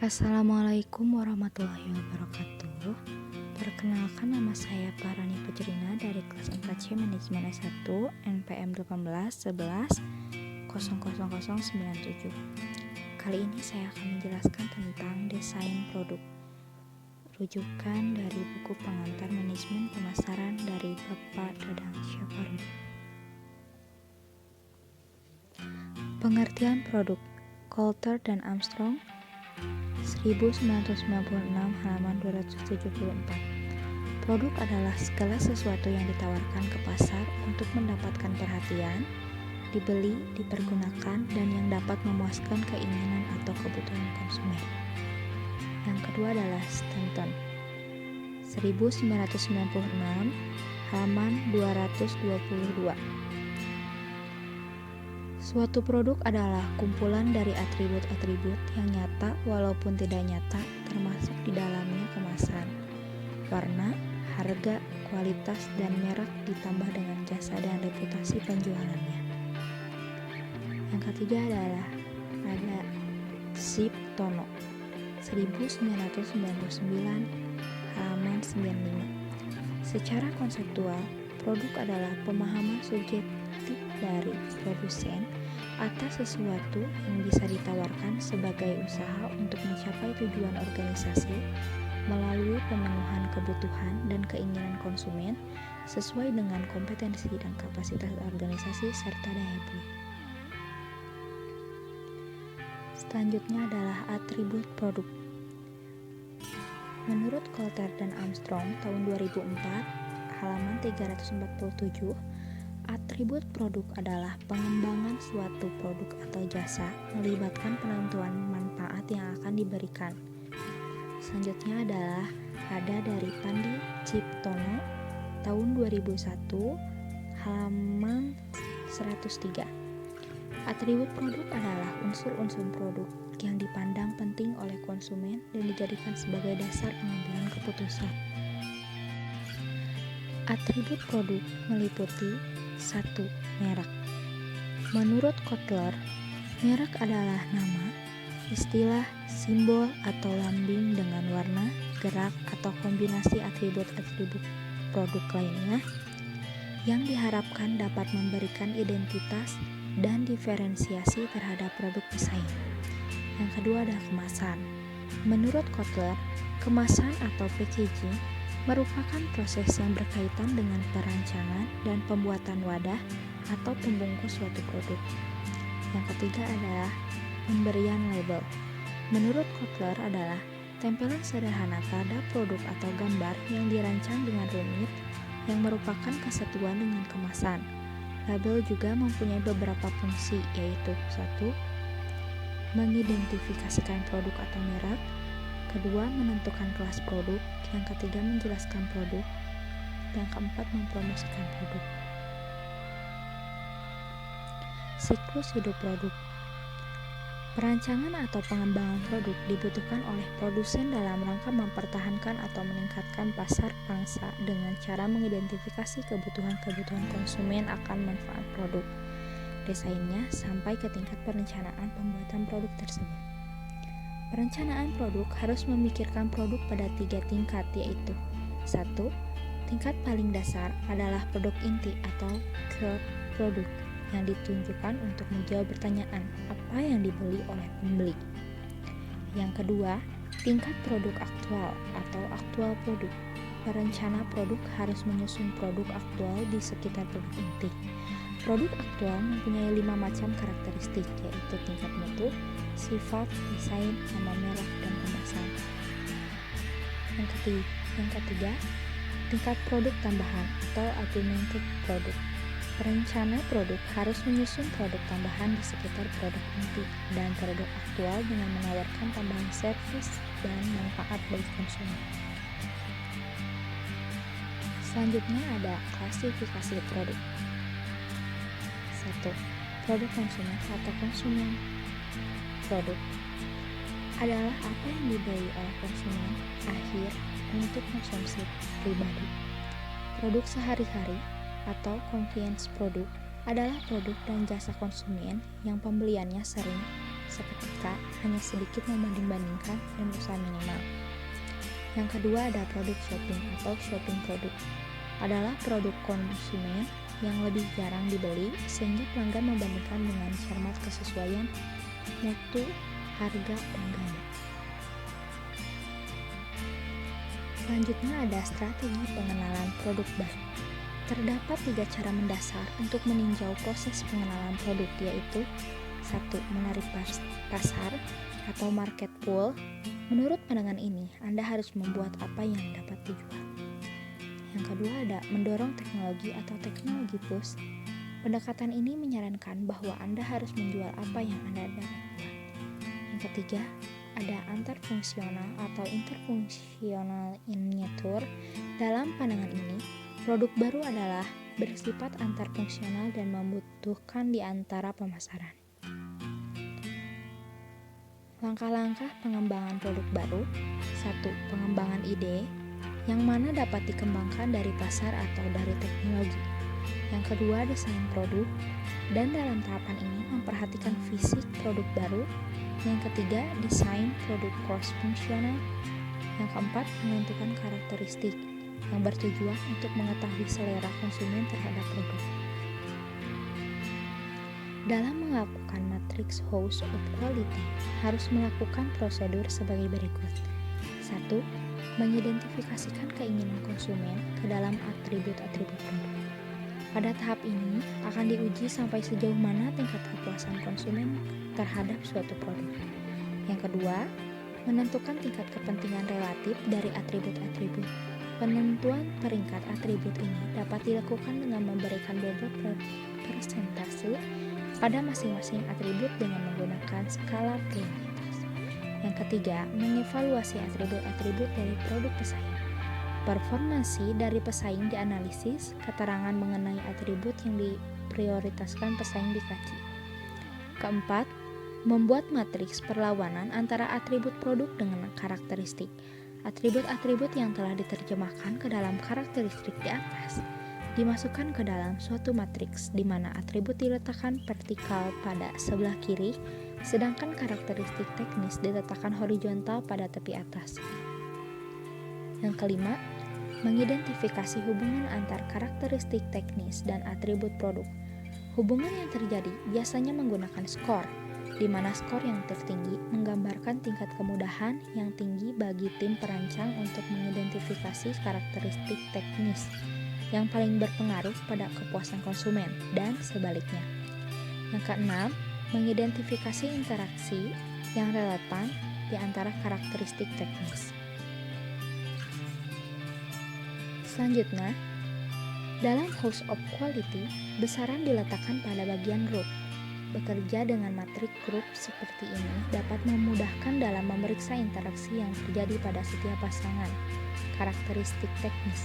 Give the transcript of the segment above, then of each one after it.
Assalamualaikum warahmatullahi wabarakatuh. Perkenalkan, nama saya Parani Pujrina dari kelas 4C Manajemen S1 NPM 1811 Kali ini saya akan menjelaskan tentang desain produk. Rujukan dari buku pengantar manajemen pemasaran dari Bapak Dadang Syafarudin. Pengertian produk. Coulter dan Armstrong 1996 halaman 274. Produk adalah segala sesuatu yang ditawarkan ke pasar untuk mendapatkan perhatian, dibeli, dipergunakan, dan yang dapat memuaskan keinginan atau kebutuhan konsumen. Yang kedua adalah Stanton 1996 halaman 222. Suatu produk adalah kumpulan dari atribut-atribut yang nyata walaupun tidak nyata, termasuk di dalamnya kemasan, warna, harga, kualitas, dan merek ditambah dengan jasa dan reputasi penjualannya. Yang ketiga adalah ada Zip Tono 1999 halaman 95. Secara konseptual, produk adalah pemahaman subjektif dari produsen atas sesuatu yang bisa ditawarkan sebagai usaha untuk mencapai tujuan organisasi melalui pemenuhan kebutuhan dan keinginan konsumen sesuai dengan kompetensi dan kapasitas organisasi serta daya beli. Selanjutnya adalah atribut produk. Menurut Coulter dan Armstrong tahun 2004 halaman 347, atribut produk adalah pengembangan suatu produk atau jasa melibatkan penentuan manfaat yang akan diberikan. Selanjutnya adalah ada dari Pandi Ciptono tahun 2001 halaman 103. Atribut produk adalah unsur-unsur produk yang dipandang penting oleh konsumen dan dijadikan sebagai dasar pengambilan keputusan. Atribut produk meliputi 1. Merek. Menurut Kotler, merek adalah nama, istilah, simbol, atau lambing dengan warna, gerak, atau kombinasi atribut-atribut produk lainnya yang diharapkan dapat memberikan identitas dan diferensiasi terhadap produk pesaing. Yang kedua adalah kemasan. Menurut Kotler, kemasan atau packaging merupakan proses yang berkaitan dengan perancangan dan pembuatan wadah atau pembungkus suatu produk. Yang ketiga adalah pemberian label. Menurut Kotler adalah tempelan sederhana terhadap produk atau gambar yang dirancang dengan rumit yang merupakan kesatuan dengan kemasan. Label juga mempunyai beberapa fungsi, yaitu 1. Mengidentifikasikan produk atau merek. Kedua, menentukan kelas produk. Yang ketiga, menjelaskan produk. Yang keempat, mempromosikan produk. Siklus hidup produk. Perancangan atau pengembangan produk dibutuhkan oleh produsen dalam rangka mempertahankan atau meningkatkan pasar pangsa dengan cara mengidentifikasi kebutuhan-kebutuhan konsumen akan manfaat produk, desainnya, sampai ke tingkat perencanaan pembuatan produk tersebut. Perencanaan produk harus memikirkan produk pada 3 tingkat, yaitu 1. Tingkat paling dasar adalah produk inti atau core produk yang ditunjukkan untuk menjawab pertanyaan apa yang dibeli oleh pembeli. Yang kedua, tingkat produk aktual atau aktual produk. Perencana produk harus menyusun produk aktual di sekitar produk inti. Produk aktual mempunyai 5 macam karakteristik, yaitu tingkat mutu, sifat, desain, nama merek, dan kemasan. Yang ketiga, tingkat produk tambahan atau augmented product. Perencana produk harus menyusun produk tambahan di sekitar produk inti dan produk aktual dengan menawarkan tambahan servis dan manfaat bagi konsumen. Selanjutnya ada klasifikasi produk. 1. Produk konsumen atau konsumen. Produk adalah apa yang dibeli oleh konsumen akhir untuk konsumsi pribadi. Produk sehari-hari atau convenience produk adalah produk dan jasa konsumen yang pembeliannya sering, seketika, hanya sedikit membanding-bandingkan, dan usaha minimal. Yang kedua ada produk shopping atau shopping produk. Adalah produk konsumen yang lebih jarang dibeli sehingga pelanggan membandingkan dengan cermat kesesuaian mutu, harga, dan gaya. Selanjutnya ada strategi pengenalan produk baru. Terdapat 3 cara mendasar untuk meninjau proses pengenalan produk, yaitu 1. Menarik pasar atau market pull. Menurut pandangan ini, Anda harus membuat apa yang dapat dijual. Yang kedua ada mendorong teknologi atau teknologi push. Pendekatan ini menyarankan bahwa Anda harus menjual apa yang Anda dapat buat. Yang ketiga ada antarfungsional atau interfungsional inyetur. Dalam pandangan ini, produk baru adalah bersifat antarfungsional dan membutuhkan di antara pemasaran. Langkah-langkah pengembangan produk baru. 1. Pengembangan ide, yang mana dapat dikembangkan dari pasar atau dari teknologi. Yang kedua, desain produk, dan dalam tahapan ini memperhatikan fisik produk baru. Yang ketiga, desain produk cross fungsional. Yang keempat, menentukan karakteristik yang bertujuan untuk mengetahui selera konsumen terhadap produk. Dalam melakukan matriks House of Quality, harus melakukan prosedur sebagai berikut. 1. Mengidentifikasikan keinginan konsumen ke dalam atribut-atribut produk. Pada tahap ini, akan diuji sampai sejauh mana tingkat kepuasan konsumen terhadap suatu produk. Yang kedua, menentukan tingkat kepentingan relatif dari atribut-atribut. Penentuan peringkat atribut ini dapat dilakukan dengan memberikan bobot persentase pada masing-masing atribut dengan menggunakan skala prioritas. Yang ketiga, mengevaluasi atribut-atribut dari produk pesaing. Performansi dari pesaing dianalisis, keterangan mengenai atribut yang diprioritaskan pesaing dikaji. Keempat, membuat matriks perlawanan antara atribut produk dengan karakteristik. Atribut-atribut yang telah diterjemahkan ke dalam karakteristik di atas dimasukkan ke dalam suatu matriks di mana atribut diletakkan vertikal pada sebelah kiri, sedangkan karakteristik teknis diletakkan horizontal pada tepi atas. Yang kelima, mengidentifikasi hubungan antar karakteristik teknis dan atribut produk. Hubungan yang terjadi biasanya menggunakan skor, di mana skor yang tertinggi menggambarkan tingkat kemudahan yang tinggi bagi tim perancang untuk mengidentifikasi karakteristik teknis yang paling berpengaruh pada kepuasan konsumen, dan sebaliknya. Yang keenam, mengidentifikasi interaksi yang relevan di antara karakteristik teknis. Selanjutnya, dalam House of Quality, besaran diletakkan pada bagian grup. Bekerja dengan matriks grup seperti ini dapat memudahkan dalam memeriksa interaksi yang terjadi pada setiap pasangan karakteristik teknis.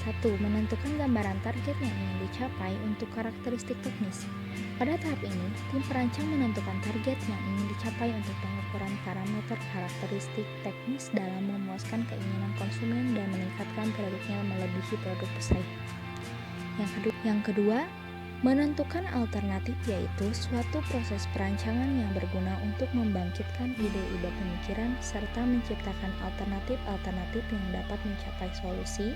1. Menentukan gambaran target yang ingin dicapai untuk karakteristik teknis. Pada tahap ini, tim perancang menentukan target yang ingin dicapai untuk pengukuran parameter karakteristik teknis dalam memuaskan keinginan konsumen dan meningkatkan produknya melebihi produk pesaing. Yang kedua, menentukan alternatif, yaitu suatu proses perancangan yang berguna untuk membangkitkan ide-ide pemikiran serta menciptakan alternatif-alternatif yang dapat mencapai solusi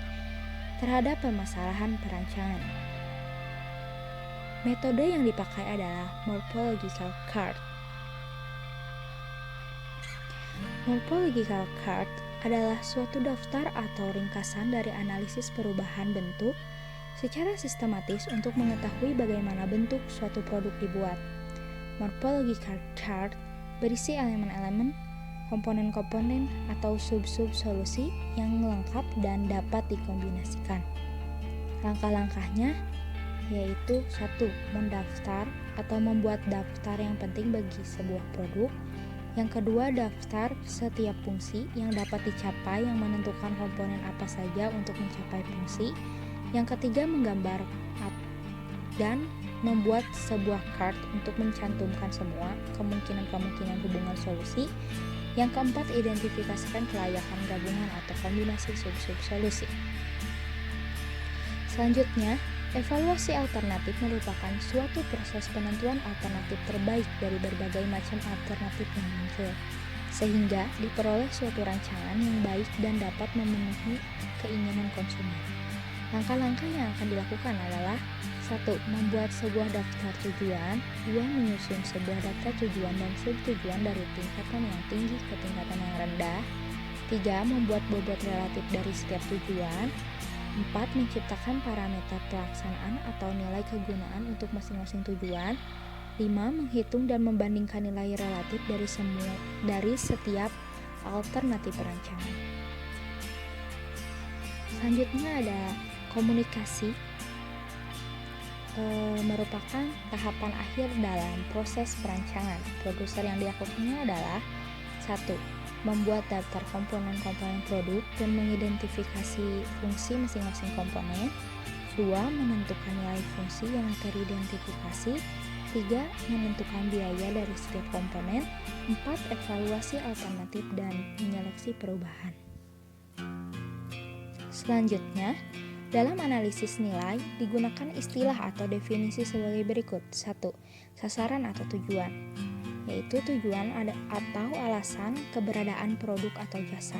terhadap permasalahan perancangan. Metode yang dipakai adalah morphological card. Morphological card adalah suatu daftar atau ringkasan dari analisis perubahan bentuk secara sistematis untuk mengetahui bagaimana bentuk suatu produk dibuat. Morphological chart berisi elemen-elemen, komponen-komponen atau sub-sub solusi yang lengkap dan dapat dikombinasikan. Langkah-langkahnya yaitu 1. Mendaftar atau membuat daftar yang penting bagi sebuah produk. Yang kedua, daftar setiap fungsi yang dapat dicapai yang menentukan komponen apa saja untuk mencapai fungsi. Yang ketiga, menggambar dan membuat sebuah card untuk mencantumkan semua kemungkinan-kemungkinan hubungan solusi. Yang keempat, identifikasikan kelayakan gabungan atau kombinasi sub-sub solusi. Selanjutnya, Evaluasi alternatif merupakan suatu proses penentuan alternatif terbaik dari berbagai macam alternatif yang muncul, sehingga diperoleh suatu rancangan yang baik dan dapat memenuhi keinginan konsumen. Langkah-langkah yang akan dilakukan adalah 1. Membuat sebuah daftar tujuan. 2. Menyusun sebuah daftar tujuan dan subtujuan dari tingkatan yang tinggi ke tingkatan yang rendah. 3. Membuat bobot relatif dari setiap tujuan. 4. Menciptakan parameter pelaksanaan atau nilai kegunaan untuk masing-masing tujuan. 5. Menghitung dan membandingkan nilai relatif dari setiap alternatif perancangan. Selanjutnya ada komunikasi. Merupakan tahapan akhir dalam proses perancangan. Produser yang dilakukannya adalah 1. Membuat daftar komponen-komponen produk dan mengidentifikasi fungsi masing-masing komponen. 2. Menentukan nilai fungsi yang teridentifikasi. 3. Menentukan biaya dari setiap komponen. 4. Evaluasi alternatif dan menyeleksi perubahan. Selanjutnya, dalam analisis nilai digunakan istilah atau definisi sebagai berikut. 1. Sasaran atau tujuan, yaitu tujuan atau alasan keberadaan produk atau jasa.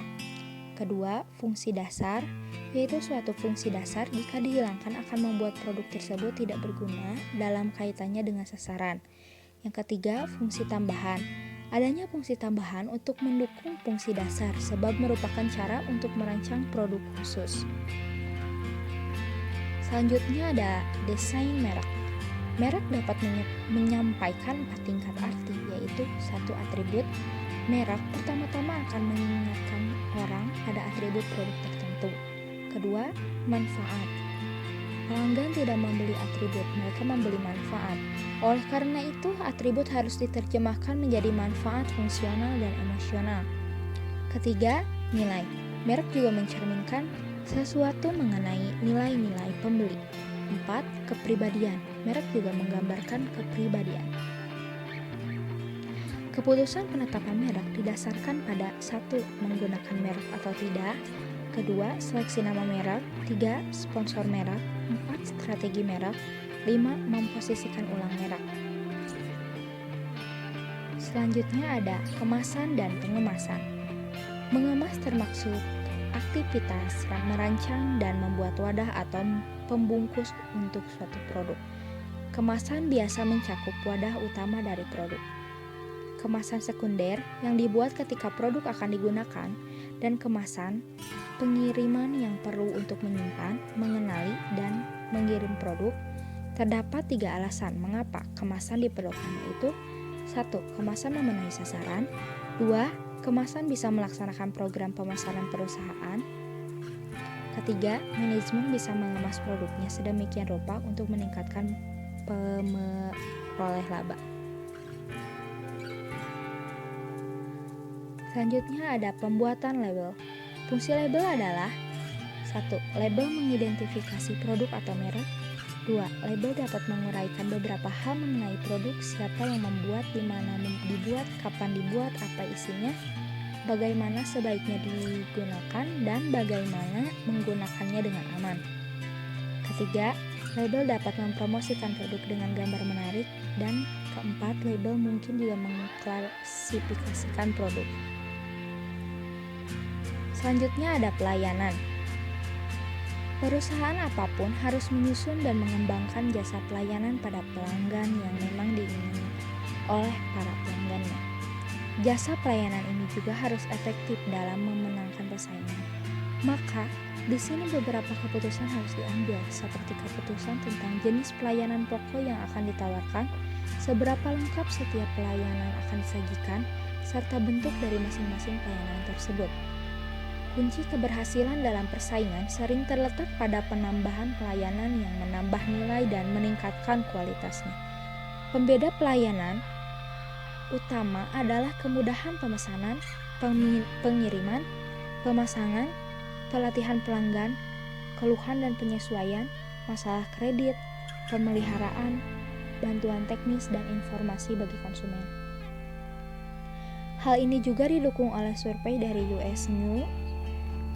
Kedua, fungsi dasar, yaitu suatu fungsi dasar jika dihilangkan akan membuat produk tersebut tidak berguna dalam kaitannya dengan sasaran. Yang ketiga, fungsi tambahan. Adanya fungsi tambahan untuk mendukung fungsi dasar sebab merupakan cara untuk merancang produk khusus. Selanjutnya ada desain merek. Merek dapat menyampaikan 4 tingkat arti, yaitu 1. Atribut. Merek pertama-tama akan mengingatkan orang pada atribut produk tertentu. Kedua, manfaat. Pelanggan tidak membeli atribut, mereka membeli manfaat. Oleh karena itu, atribut harus diterjemahkan menjadi manfaat fungsional dan emosional. Ketiga, nilai. Merek juga mencerminkan sesuatu mengenai nilai-nilai pembeli. 4. Kepribadian. Merek juga menggambarkan kepribadian. Keputusan penetapan merek didasarkan pada 1. Menggunakan merek atau tidak. 2. Seleksi nama merek. 3. Sponsor merek. 4. Strategi merek. 5. Memposisikan ulang merek. Selanjutnya ada kemasan dan pengemasan. Mengemas termaksud aktivitas merancang dan membuat wadah atau pembungkus untuk suatu produk. Kemasan biasa mencakup wadah utama dari produk. Kemasan sekunder yang dibuat ketika produk akan digunakan, dan kemasan pengiriman yang perlu untuk menyimpan, mengenali, dan mengirim produk. Terdapat 3 alasan mengapa kemasan diperlukan, yaitu 1. Kemasan memenuhi sasaran. 2. Kemasan bisa melaksanakan program pemesanan perusahaan. Ketiga, manajemen bisa mengemas produknya sedemikian rupa untuk meningkatkan pemeroleh laba. Selanjutnya ada pembuatan label. Fungsi label adalah 1. Label mengidentifikasi produk atau merek. 2. Label dapat menguraikan beberapa hal mengenai produk, siapa yang membuat, di mana dibuat, kapan dibuat, apa isinya, bagaimana sebaiknya digunakan, dan bagaimana menggunakannya dengan aman. Ketiga, label dapat mempromosikan produk dengan gambar menarik. Dan keempat, label mungkin juga mengklasifikasikan produk. Selanjutnya ada pelayanan. Perusahaan apapun harus menyusun dan mengembangkan jasa pelayanan pada pelanggan yang memang diingini oleh para pelanggannya. Jasa pelayanan ini juga harus efektif dalam memenangkan persaingan. Maka, di sini beberapa keputusan harus diambil, seperti keputusan tentang jenis pelayanan pokok yang akan ditawarkan, seberapa lengkap setiap pelayanan akan disajikan, serta bentuk dari masing-masing pelayanan tersebut. Kunci keberhasilan dalam persaingan sering terletak pada penambahan pelayanan yang menambah nilai dan meningkatkan kualitasnya. Pembeda pelayanan utama adalah kemudahan pemesanan, pengiriman, pemasangan, pelatihan pelanggan, keluhan dan penyesuaian, masalah kredit, pemeliharaan, bantuan teknis, dan informasi bagi konsumen. Hal ini juga didukung oleh survei dari US News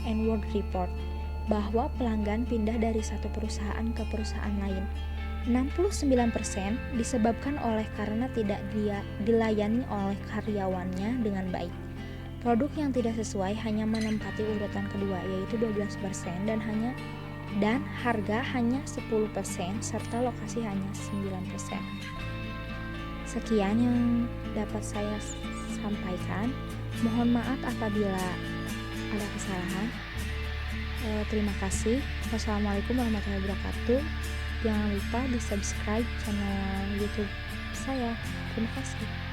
and World Report. bahwa pelanggan pindah dari satu perusahaan ke perusahaan lain. 69% disebabkan karena tidak dilayani oleh karyawannya dengan baik. Produk yang tidak sesuai hanya menempati urutan kedua, yaitu 12%, dan harga hanya 10%, serta lokasi hanya 9%. Sekian yang dapat saya sampaikan. Mohon maaf apabila ada kesalahan. Terima kasih. Wassalamualaikum warahmatullahi wabarakatuh. Jangan lupa di subscribe channel YouTube saya. Terima kasih.